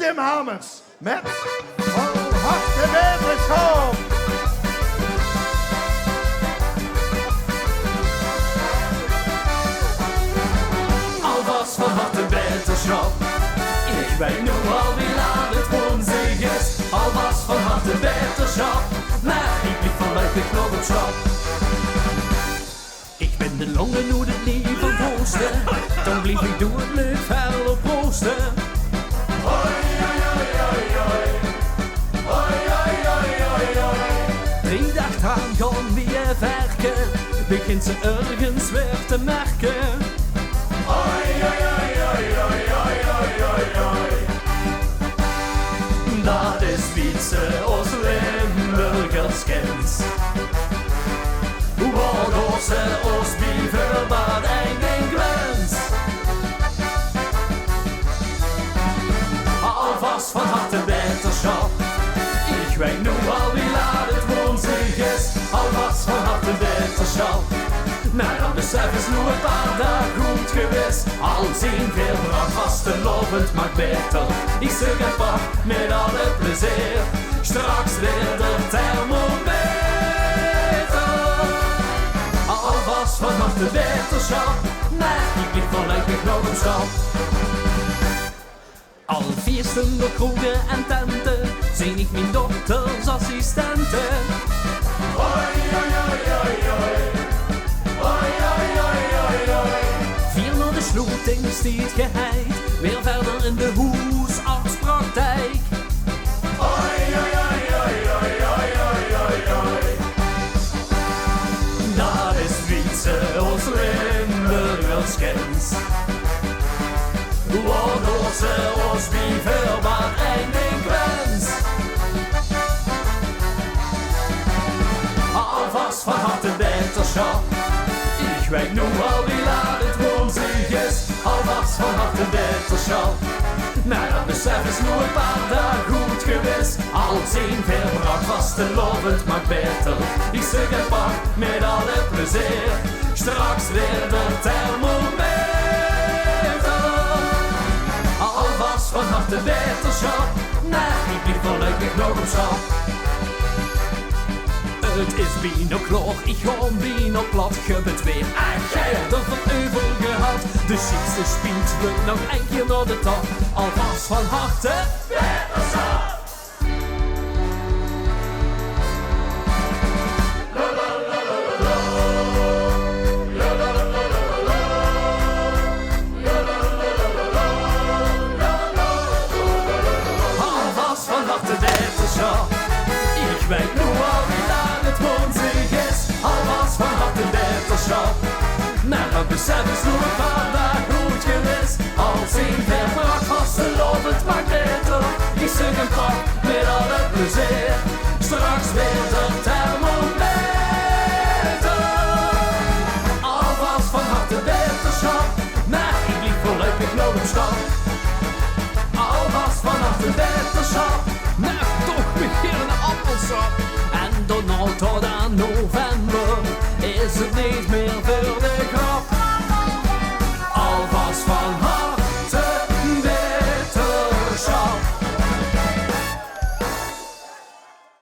Tim Hamers met Van Harte Wetenschap. Alvast van harte wetenschap. Ik weet nu al wie laat het woensdag is. Alvast van harte wetenschap. Maar ik liep vanuit de knoppenschap. Ik ben de longen hoe het lief van het oosten. Dan blief ik door het leuk vuil op roosten. Hoi, hoi, hoi, hoi, hoi. Hoi, hoi, hoi, hoi, hoi. 3 dagen aan gaan weer werken. Begint ze ergens weer te merken. Hoi, hoi, hoi, hoi, hoi, hoi, hoi, hoi, hoi. Dat is fietsen als Limburgers kent. Waar går ze als bieven wat en glens. Alvast van harte wetenschap. Ik weet nu al wie laat het woensdag is. Alvast van harte wetenschap. Maar dan besef is nu een paar dagen goed geweest. Al zien veel bracht vastelovend maar beter. Ik zeg een pak met alle plezier. Straks weer de thermometer. Alvast van harte wetenschap. Maar ik liep vanuit de knoppenschap. Al viersten door kroegen en tenten. Zie ik mijn dokters assistenten. Hoi, hoi, hoi, hoi, hoi. Hoi, hoi, hoi, hoi, hoi. 4 naar de sloeting stiet geheid. Weer verder in de hoesartspraktijk. Hoi, hoi, hoi, hoi, hoi, hoi, hoi, hoi, hoi. Dat is fietsen als Limburgers kent. Waardoor ze als bieven maar één ding wens. Alvast van harte wetenschap. Ik weet nu al wie laat het woensdag is. Alvast van harte wetenschap. Maar dat besef is nu een paar dagen goed geweest. Al zien veel bracht vastelovend maar beter. Ik zeg een pak met alle plezier. Straks weer de thermometer. Alvast van harte wetenschap. Nee, ik liep vanuit de knoppenschap. Het is binoklar, ik ga binok plat. Je bent weer en jij hebt er van euvel gehad. De ziekste spielt lukt nog een keer naar de top. Alvast van harte wetenschap. Alvast van harte wetenschap. Ik weet nu al wie laat het woensdag is. Alvast van harte wetenschap. Maar dat besef is nu een paar dagen goed geweest. Al zien ver bracht vastelovend maar beter. Ik zeg een pak met alle plezier. Straks weer de thermometer. Alvast van harte wetenschap. Maar ik liep voluit met knoppenschap. Alvast van harte wetenschap. Maar toch beginnen appelsap. En Donald tot aan november.